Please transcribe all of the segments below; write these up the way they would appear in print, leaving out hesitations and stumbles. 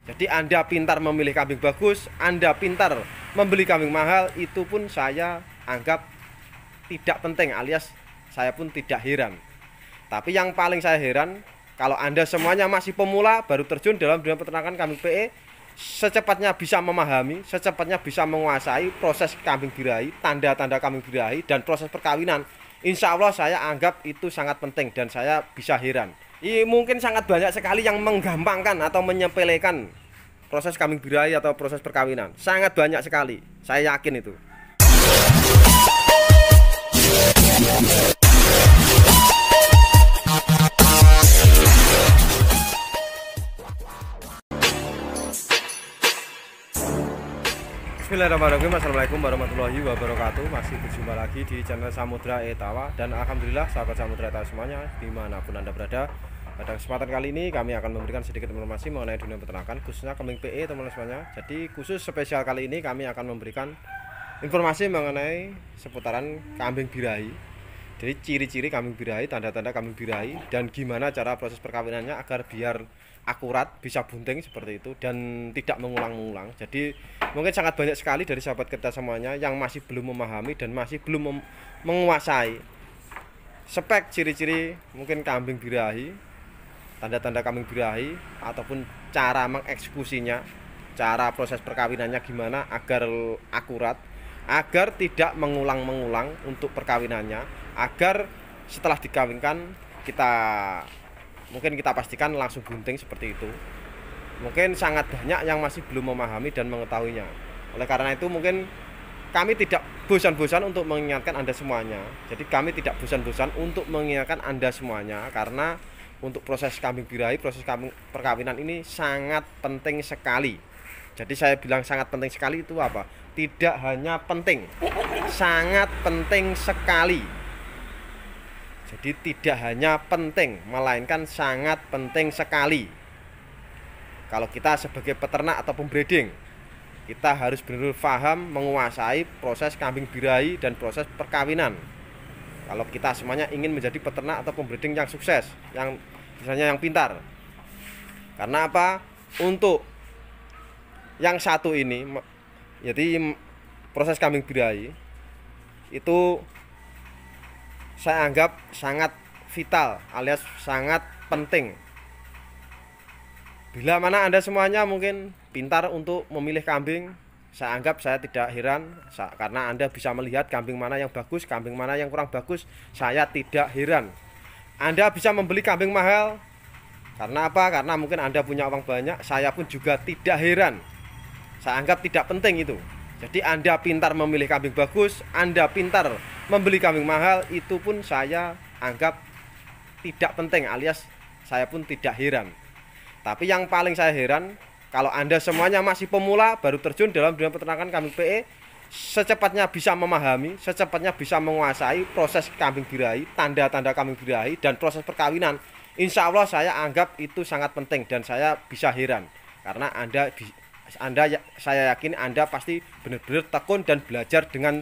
Jadi Anda pintar memilih kambing bagus, Anda pintar membeli kambing mahal, itu pun saya anggap tidak penting, alias saya pun tidak heran. Tapi yang paling saya heran, kalau Anda semuanya masih pemula, baru terjun dalam dunia peternakan kambing PE, secepatnya bisa memahami, secepatnya bisa menguasai proses kambing birahi, tanda-tanda kambing birahi, dan proses perkawinan. Insya Allah saya anggap itu sangat penting dan saya bisa heran. Mungkin sangat banyak sekali yang menggampangkan atau menyepelekan proses kambing birahi atau proses perkawinan. Sangat banyak sekali, saya yakin itu. Bismillahirrahmanirrahim. Assalamualaikum warahmatullahi wabarakatuh. Masih berjumpa lagi di channel Samudra Etawa. Dan alhamdulillah sahabat Samudra Etawa semuanya, dimanapun Anda berada, pada kesempatan kali ini kami akan memberikan sedikit informasi mengenai dunia peternakan, khususnya kambing PE teman-teman semuanya. Jadi khusus spesial kali ini kami akan memberikan informasi mengenai seputaran kambing birahi. Jadi ciri-ciri kambing birahi, tanda-tanda kambing birahi, dan gimana cara proses perkawinannya agar biar akurat, bisa bunting seperti itu, dan tidak mengulang-ulang. Jadi mungkin sangat banyak sekali dari sahabat kita semuanya yang masih belum memahami dan masih belum menguasai spek ciri-ciri mungkin kambing birahi, tanda-tanda kambing birahi, ataupun cara mengeksekusinya, cara proses perkawinannya gimana agar akurat, agar tidak mengulang-mengulang untuk perkawinannya, agar setelah dikawinkan mungkin kita pastikan langsung bunting seperti itu. Mungkin sangat banyak yang masih belum memahami dan mengetahuinya. Oleh karena itu mungkin kami tidak bosan-bosan untuk mengingatkan Anda semuanya. Jadi kami tidak bosan-bosan untuk mengingatkan Anda semuanya, karena untuk proses kambing birahi, proses kambing perkawinan ini sangat penting sekali. Jadi saya bilang sangat penting sekali itu apa? Tidak hanya penting, sangat penting sekali. Jadi tidak hanya penting, melainkan sangat penting sekali. Kalau kita sebagai peternak atau pembreeding, kita harus benar-benar paham, menguasai proses kambing birahi dan proses perkawinan. Kalau kita semuanya ingin menjadi peternak atau pembreeding yang sukses, yang misalnya yang pintar. Karena apa? Untuk yang satu ini, jadi proses kambing birahi itu saya anggap sangat vital, alias sangat penting. Bila mana Anda semuanya mungkin pintar untuk memilih kambing, saya anggap saya tidak heran, karena Anda bisa melihat kambing mana yang bagus, kambing mana yang kurang bagus. Saya tidak heran. Anda bisa membeli kambing mahal, karena apa? Karena mungkin Anda punya uang banyak. Saya pun juga tidak heran. Saya anggap tidak penting itu. Jadi Anda pintar memilih kambing bagus, Anda pintar membeli kambing mahal, itu pun saya anggap tidak penting, alias saya pun tidak heran. Tapi yang paling saya heran, kalau Anda semuanya masih pemula, baru terjun dalam dunia peternakan kambing PE, secepatnya bisa memahami, secepatnya bisa menguasai proses kambing birahi, tanda-tanda kambing birahi, dan proses perkawinan. Insya Allah saya anggap itu sangat penting dan saya bisa heran. Karena saya yakin Anda pasti benar-benar tekun dan belajar dengan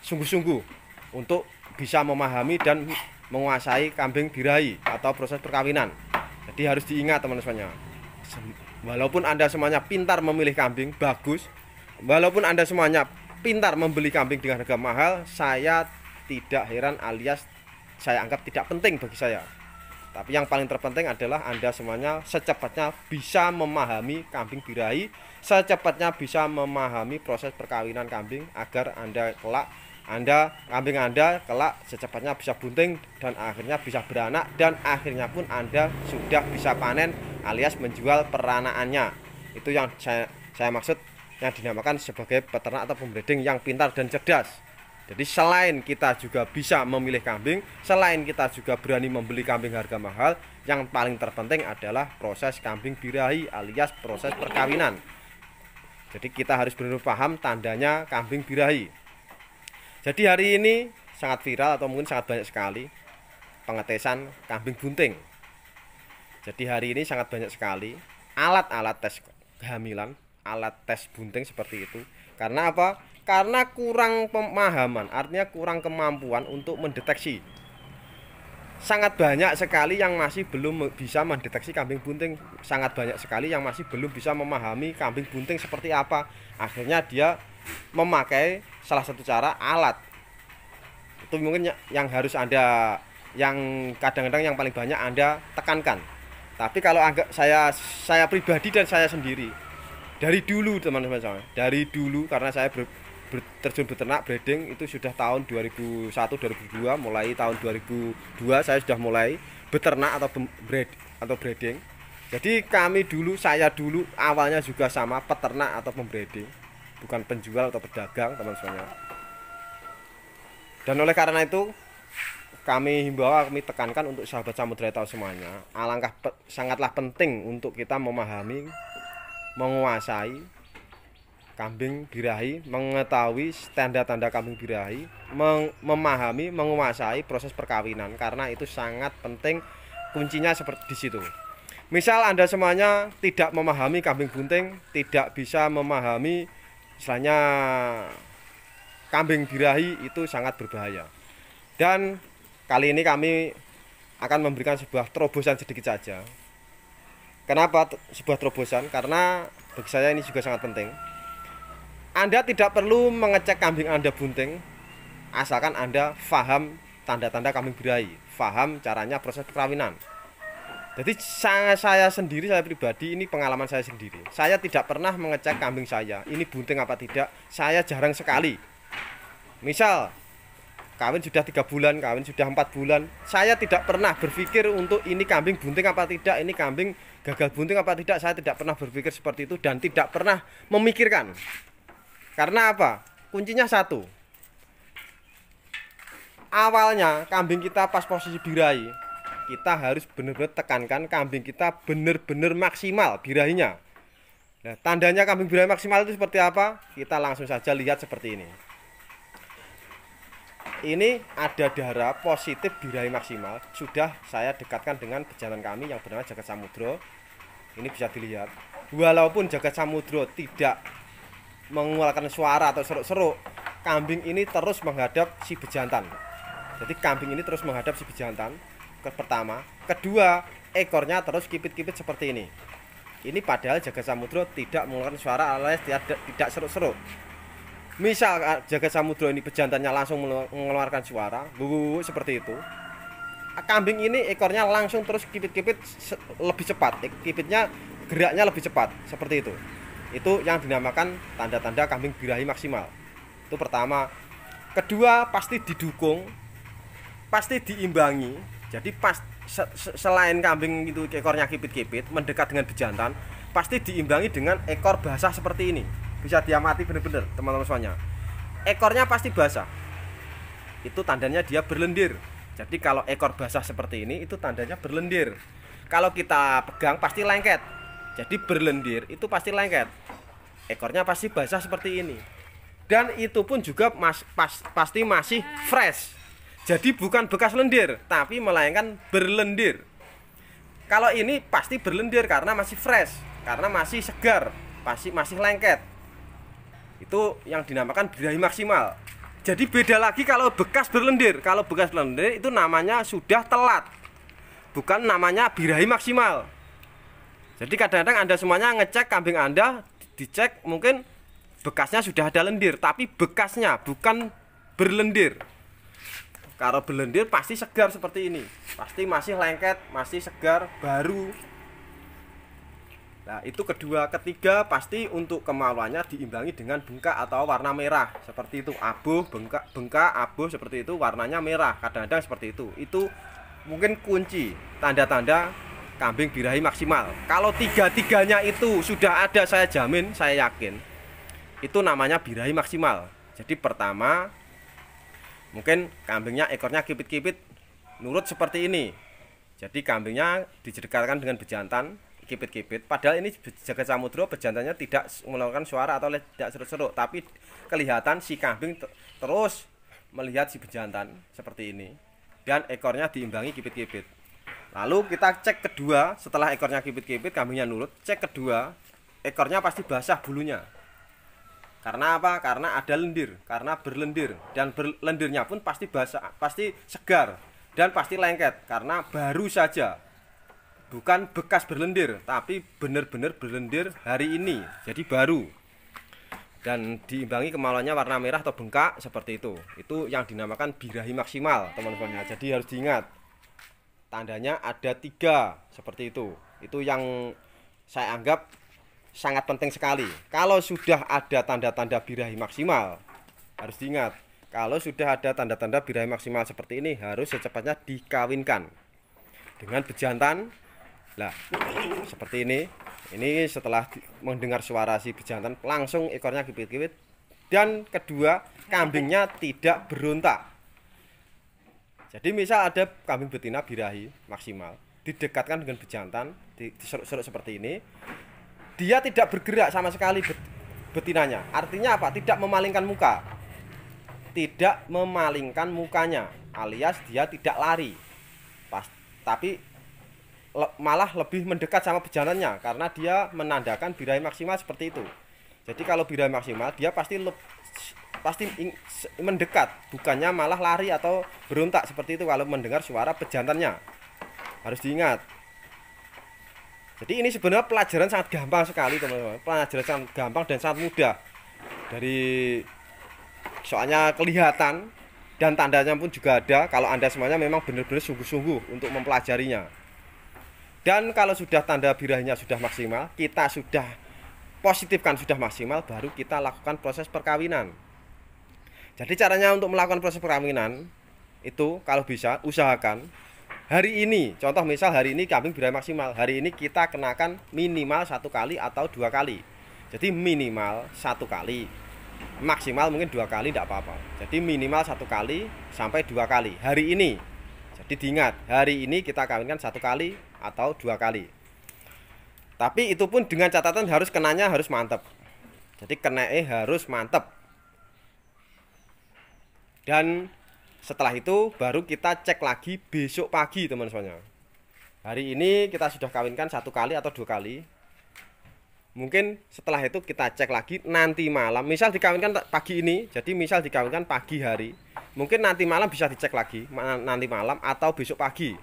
sungguh-sungguh untuk bisa memahami dan menguasai kambing birahi atau proses perkawinan. Jadi harus diingat teman-teman, walaupun Anda semuanya pintar memilih kambing bagus, walaupun Anda semuanya pintar membeli kambing dengan harga mahal, saya tidak heran, alias saya anggap tidak penting bagi saya. Tapi yang paling terpenting adalah Anda semuanya secepatnya bisa memahami kambing birahi, secepatnya bisa memahami proses perkawinan kambing, agar kambing Anda kelak secepatnya bisa bunting dan akhirnya bisa beranak, dan akhirnya pun Anda sudah bisa panen alias menjual peranakannya. Itu yang saya maksud, yang dinamakan sebagai peternak atau pembreeding yang pintar dan cerdas. Jadi selain kita juga bisa memilih kambing, selain kita juga berani membeli kambing harga mahal, yang paling terpenting adalah proses kambing birahi alias proses perkawinan. Jadi kita harus benar-benar paham tandanya kambing birahi. Jadi hari ini sangat viral atau mungkin sangat banyak sekali pengetesan kambing bunting. Jadi hari ini sangat banyak sekali alat-alat tes kehamilan, alat tes bunting seperti itu. Karena apa? Karena kurang pemahaman, artinya kurang kemampuan untuk mendeteksi sangat banyak sekali yang masih belum bisa mendeteksi kambing bunting, sangat banyak sekali yang masih belum bisa memahami kambing bunting seperti apa. Akhirnya dia memakai salah satu cara alat. Itu mungkin yang harus Anda, yang kadang-kadang yang paling banyak Anda tekankan. Tapi kalau agak saya pribadi dan saya sendiri dari dulu teman-teman, dari dulu karena saya terjun beternak breeding itu sudah tahun 2001 2002, mulai tahun 2002 saya sudah mulai beternak atau breeding. Jadi saya dulu awalnya juga sama peternak atau pembreeding, bukan penjual atau pedagang teman-teman. Dan oleh karena itu kami tekankan untuk sahabat samudra tahu semuanya, sangatlah penting untuk kita memahami, menguasai kambing birahi, mengetahui tanda-tanda kambing birahi, memahami, menguasai proses perkawinan, karena itu sangat penting, kuncinya seperti di situ. Misal Anda semuanya tidak memahami kambing bunting, tidak bisa memahami istilahnya kambing birahi, itu sangat berbahaya. Dan kali ini kami akan memberikan sebuah terobosan sedikit saja. Kenapa sebuah terobosan? Karena bagi saya ini juga sangat penting. Anda tidak perlu mengecek kambing Anda bunting, asalkan Anda paham tanda-tanda kambing birahi, paham caranya proses perkawinan. Jadi saya sendiri, saya pribadi, ini pengalaman saya sendiri. Saya tidak pernah mengecek kambing saya, ini bunting apa tidak, saya jarang sekali. Misal kawin sudah 3 bulan, kawin sudah 4 bulan, saya tidak pernah berpikir untuk ini kambing bunting apa tidak, ini kambing gagal bunting apa tidak. Saya tidak pernah berpikir seperti itu dan tidak pernah memikirkan. Karena apa? Kuncinya satu. Awalnya kambing kita pas posisi birahi, kita harus benar-benar tekankan kambing kita benar-benar maksimal birahinya. Nah, tandanya kambing birahi maksimal itu seperti apa? Kita langsung saja lihat seperti ini. Ini ada darah positif birahi maksimal, sudah saya dekatkan dengan pejantan kami yang bernama Jagat Samudra. Ini bisa dilihat. Walaupun Jagat Samudra tidak mengeluarkan suara atau seruk-seruk, kambing ini terus menghadap si bejantan. Jadi kambing ini terus menghadap si bejantan. Pertama, kedua, ekornya terus kipit-kipit seperti ini. Ini padahal Jagat Samudra tidak mengeluarkan suara alias tidak seruk-seruk. Misal Jagat Samudra ini bejantannya langsung mengeluarkan suara, seperti itu. Kambing ini ekornya langsung terus kipit-kipit lebih cepat, kipitnya geraknya lebih cepat, seperti itu. Itu yang dinamakan tanda-tanda kambing birahi maksimal. Itu pertama. Kedua, pasti didukung, pasti diimbangi. Jadi selain kambing itu ekornya kipit-kipit mendekat dengan bejantan, pasti diimbangi dengan ekor basah seperti ini. Bisa diamati benar-benar teman-teman semuanya. Ekornya pasti basah. Itu tandanya dia berlendir. Jadi kalau ekor basah seperti ini, itu tandanya berlendir. Kalau kita pegang pasti lengket. Jadi berlendir itu pasti lengket. Ekornya pasti basah seperti ini. Dan itu pun juga pasti masih fresh. Jadi bukan bekas lendir, tapi melainkan berlendir. Kalau ini pasti berlendir karena masih fresh, karena masih segar, masih lengket. Itu yang dinamakan birahi maksimal. Jadi beda lagi kalau bekas berlendir. Kalau bekas berlendir itu namanya sudah telat, bukan namanya birahi maksimal. Jadi kadang-kadang Anda semuanya ngecek kambing Anda, dicek mungkin bekasnya sudah ada lendir, tapi bekasnya bukan berlendir. Kalau berlendir pasti segar seperti ini, pasti masih lengket, masih segar, baru. Nah, itu kedua. Ketiga, pasti untuk kemaluannya diimbangi dengan bengkak atau warna merah seperti itu, abuh, bengkak, abuh seperti itu, warnanya merah, kadang-kadang seperti itu. Itu mungkin kunci tanda-tanda kambing birahi maksimal. Kalau tiga-tiganya itu sudah ada, saya jamin, saya yakin itu namanya birahi maksimal. Jadi pertama, mungkin kambingnya ekornya kipit-kipit nurut seperti ini. Jadi kambingnya didekatkan dengan bejantan, kipit-kipit. Padahal ini Jagat Samudra bejantannya tidak mengeluarkan suara atau tidak seruk-seruk, tapi kelihatan si kambing terus melihat si bejantan seperti ini. Dan ekornya diimbangi kipit-kipit. Lalu kita cek kedua, setelah ekornya kipit-kipit, kambingnya nurut. Cek kedua, ekornya pasti basah bulunya. Karena apa? Karena ada lendir, karena berlendir. Dan lendirnya pun pasti basah, pasti segar. dan pasti lengket karena baru saja, bukan bekas berlendir, tapi benar-benar berlendir hari ini, jadi baru. Dan diimbangi kemaluannya warna merah atau bengkak seperti itu. Itu yang dinamakan birahi maksimal, teman-teman. Jadi harus diingat, tandanya ada 3 seperti itu. Itu yang saya anggap sangat penting sekali. Kalau sudah ada tanda-tanda birahi maksimal, harus diingat, kalau sudah ada tanda-tanda birahi maksimal seperti ini, harus secepatnya dikawinkan dengan bejantan. Nah, seperti ini. Ini setelah mendengar suara si bejantan, langsung ekornya kipit-kipit. Dan kedua, kambingnya tidak berontak. Jadi misal ada kambing betina birahi maksimal, didekatkan dengan bejantan, diserut-serut seperti ini, dia tidak bergerak sama sekali betinanya. Artinya apa? Tidak memalingkan muka. Tidak memalingkan mukanya, alias dia tidak lari. Tapi malah lebih mendekat sama bejantannya, karena dia menandakan birahi maksimal seperti itu. Jadi kalau birahi maksimal, dia pasti mendekat, bukannya malah lari atau berontak seperti itu kalau mendengar suara bejantannya. Harus diingat. Jadi ini sebenarnya pelajaran sangat gampang sekali, teman-teman. Pelajaran sangat gampang dan sangat mudah. Soalnya kelihatan dan tandanya pun juga ada. Kalau Anda semuanya memang benar-benar sungguh-sungguh untuk mempelajarinya. Dan kalau sudah tanda birahinya sudah maksimal, kita sudah positifkan sudah maksimal, baru kita lakukan proses perkawinan. Jadi caranya untuk melakukan proses perkawinan itu, kalau bisa usahakan hari ini, contoh misal hari ini kambing birahi maksimal, hari ini kita kenakan minimal 1 kali atau 2 kali. Jadi minimal 1 kali, maksimal mungkin 2 kali, tidak apa-apa. Jadi minimal 1 kali sampai 2 kali hari ini. Jadi diingat, hari ini kita kawinkan 1 kali atau 2 kali. Tapi itu pun dengan catatan harus kenanya harus mantap. Jadi kenae harus mantap. Dan setelah itu baru kita cek lagi besok pagi, teman-teman. Hari ini kita sudah kawinkan 1 kali atau 2 kali. Mungkin setelah itu kita cek lagi nanti malam. Misal dikawinkan pagi ini, jadi misal dikawinkan pagi hari, mungkin nanti malam bisa dicek lagi nanti malam atau besok pagi.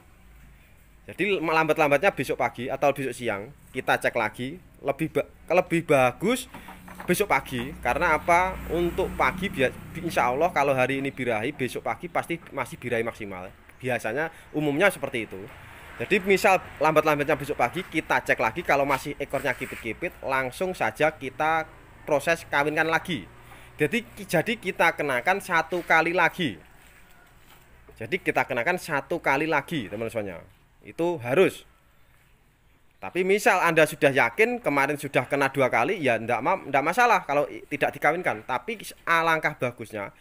Jadi lambat-lambatnya besok pagi atau besok siang kita cek lagi. Lebih bagus besok pagi, karena apa? Untuk pagi insya Allah kalau hari ini birahi, besok pagi pasti masih birahi maksimal. Biasanya umumnya seperti itu. Jadi misal lambat-lambatnya besok pagi kita cek lagi, kalau masih ekornya kipit-kipit, langsung saja kita proses kawinkan lagi. Jadi kita kenakan 1 kali lagi. Jadi kita kenakan 1 kali lagi, teman-teman. Itu harus. Tapi misal Anda sudah yakin kemarin sudah kena 2 kali, ya enggak masalah kalau tidak dikawinkan. Tapi alangkah bagusnya,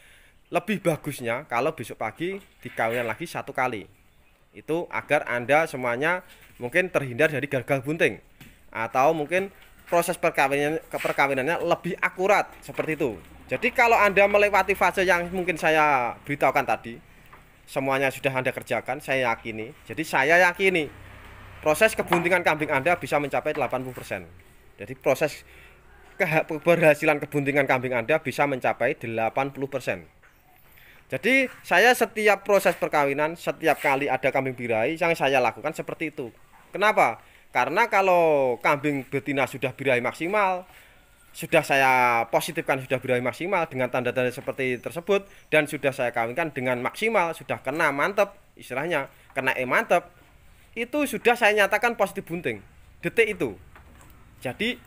lebih bagusnya kalau besok pagi dikawinkan lagi 1 kali. Itu agar Anda semuanya mungkin terhindar dari gagal bunting, atau mungkin proses perkawinannya lebih akurat seperti itu. Jadi kalau Anda melewati fase yang mungkin saya beritahukan tadi, semuanya sudah Anda kerjakan, saya yakini. Jadi saya yakini proses kebuntingan kambing Anda bisa mencapai 80%. Jadi proses keberhasilan kebuntingan kambing Anda bisa mencapai 80%. Jadi saya setiap proses perkawinan, setiap kali ada kambing birahi, yang saya lakukan seperti itu. Kenapa? Karena kalau kambing betina sudah birahi maksimal, sudah saya positifkan sudah birahi maksimal dengan tanda-tanda seperti tersebut, dan sudah saya kawinkan dengan maksimal, sudah kena mantep, istilahnya kena mantep, itu sudah saya nyatakan positif bunting detik itu. Jadi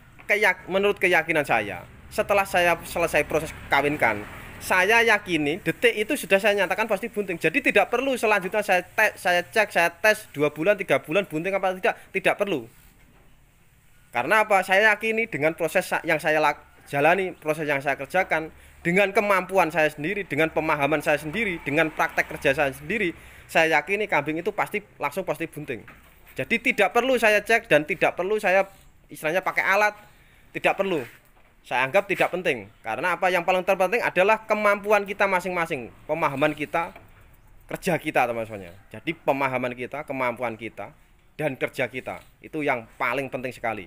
menurut keyakinan saya, setelah saya selesai proses kawinkan, saya yakini detik itu sudah saya nyatakan positif bunting. Jadi tidak perlu selanjutnya saya tes 2 bulan 3 bulan bunting apa tidak perlu. Karena apa? Saya yakini dengan proses yang saya jalani, proses yang saya kerjakan, dengan kemampuan saya sendiri, dengan pemahaman saya sendiri, dengan praktek kerja saya sendiri, saya yakini kambing itu pasti langsung positif bunting. Jadi tidak perlu saya cek dan tidak perlu saya istilahnya pakai alat, tidak perlu. Saya anggap tidak penting. Karena apa? Yang paling terpenting adalah kemampuan kita masing-masing, pemahaman kita, kerja kita, teman-teman. Jadi pemahaman kita, kemampuan kita, dan kerja kita, itu yang paling penting sekali.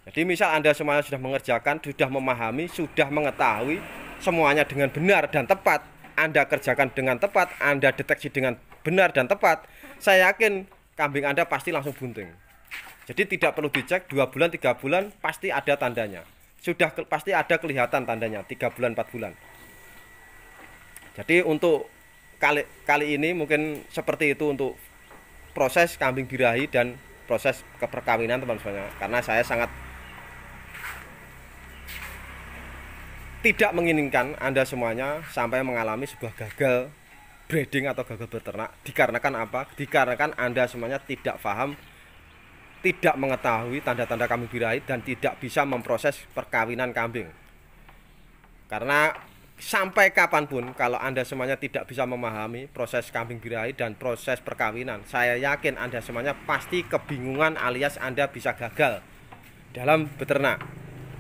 Jadi misal Anda semuanya sudah mengerjakan, sudah memahami, sudah mengetahui semuanya dengan benar dan tepat, Anda kerjakan dengan tepat, Anda deteksi dengan benar dan tepat, saya yakin kambing Anda pasti langsung bunting. Jadi tidak perlu dicek 2 bulan 3 bulan, pasti ada tandanya. Pasti ada kelihatan tandanya 3 bulan 4 bulan. Jadi untuk kali ini mungkin seperti itu untuk proses kambing birahi dan proses keperkawinan teman-teman. Karena saya sangat tidak menginginkan Anda semuanya sampai mengalami sebuah gagal breeding atau gagal beternak. Dikarenakan apa? Dikarenakan Anda semuanya tidak paham, tidak mengetahui tanda-tanda kambing birahi dan tidak bisa memproses perkawinan kambing. Karena sampai kapanpun kalau Anda semuanya tidak bisa memahami proses kambing birahi dan proses perkawinan, saya yakin Anda semuanya pasti kebingungan alias Anda bisa gagal dalam beternak.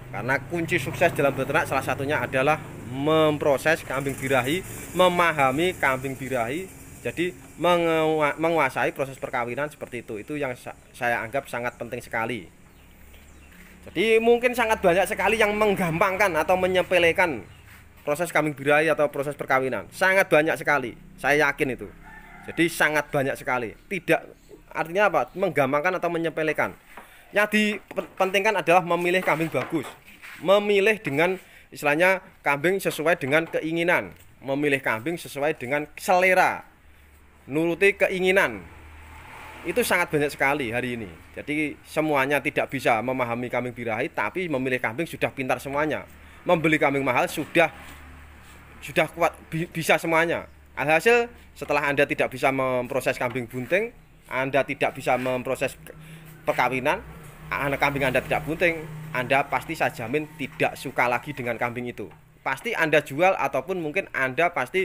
Karena kunci sukses dalam beternak salah satunya adalah memproses kambing birahi, memahami kambing birahi, jadi menguasai proses perkawinan seperti itu. Itu yang saya anggap sangat penting sekali. Jadi mungkin sangat banyak sekali yang menggampangkan atau menyepelekan proses kambing birahi atau proses perkawinan. Sangat banyak sekali, saya yakin itu. Jadi sangat banyak sekali. Tidak, artinya apa? Menggampangkan atau menyepelekan. Yang dipentingkan adalah memilih kambing bagus, memilih dengan istilahnya kambing sesuai dengan keinginan, memilih kambing sesuai dengan selera, nuruti keinginan. Itu sangat banyak sekali hari ini. Jadi semuanya tidak bisa memahami kambing birahi, tapi memilih kambing sudah pintar semuanya. Membeli kambing mahal sudah kuat, bisa semuanya. Alhasil setelah Anda tidak bisa memproses kambing bunting, Anda tidak bisa memproses perkawinan, anak kambing Anda tidak bunting, Anda pasti saya jamin tidak suka lagi dengan kambing itu. Pasti Anda jual ataupun mungkin Anda pasti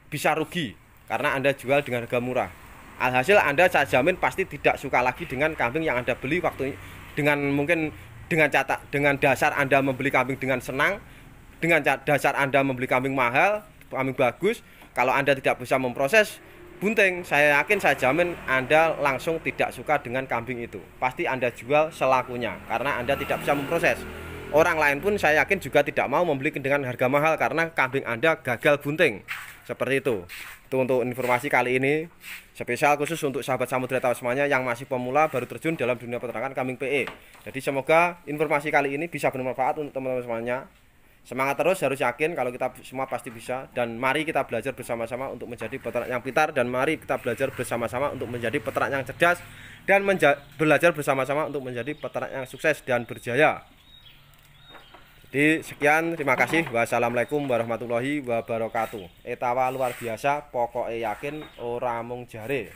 bisa rugi karena Anda jual dengan harga murah. Alhasil Anda saya jamin pasti tidak suka lagi dengan kambing yang Anda beli waktu dengan mungkin dengan dasar Anda membeli kambing dengan senang, dengan dasar Anda membeli kambing mahal, kambing bagus. Kalau Anda tidak bisa memproses bunting, saya yakin, saya jamin Anda langsung tidak suka dengan kambing itu. Pasti Anda jual selakunya karena Anda tidak bisa memproses. Orang lain pun saya yakin juga tidak mau membeli dengan harga mahal karena kambing Anda gagal bunting. Seperti itu. Itu untuk informasi kali ini. Spesial khusus untuk sahabat Samudra Tawa semuanya yang masih pemula baru terjun dalam dunia peternakan kambing PE. Jadi semoga informasi kali ini bisa bermanfaat untuk teman-teman semuanya. Semangat terus, harus yakin kalau kita semua pasti bisa. Dan mari kita belajar bersama-sama untuk menjadi peternak yang pintar. Dan mari kita belajar bersama-sama untuk menjadi peternak yang cerdas. Dan belajar bersama-sama untuk menjadi peternak yang sukses dan berjaya. Jadi sekian, terima kasih. Wassalamualaikum warahmatullahi wabarakatuh. Etawa luar biasa, pokoknya yakin ora mung jare.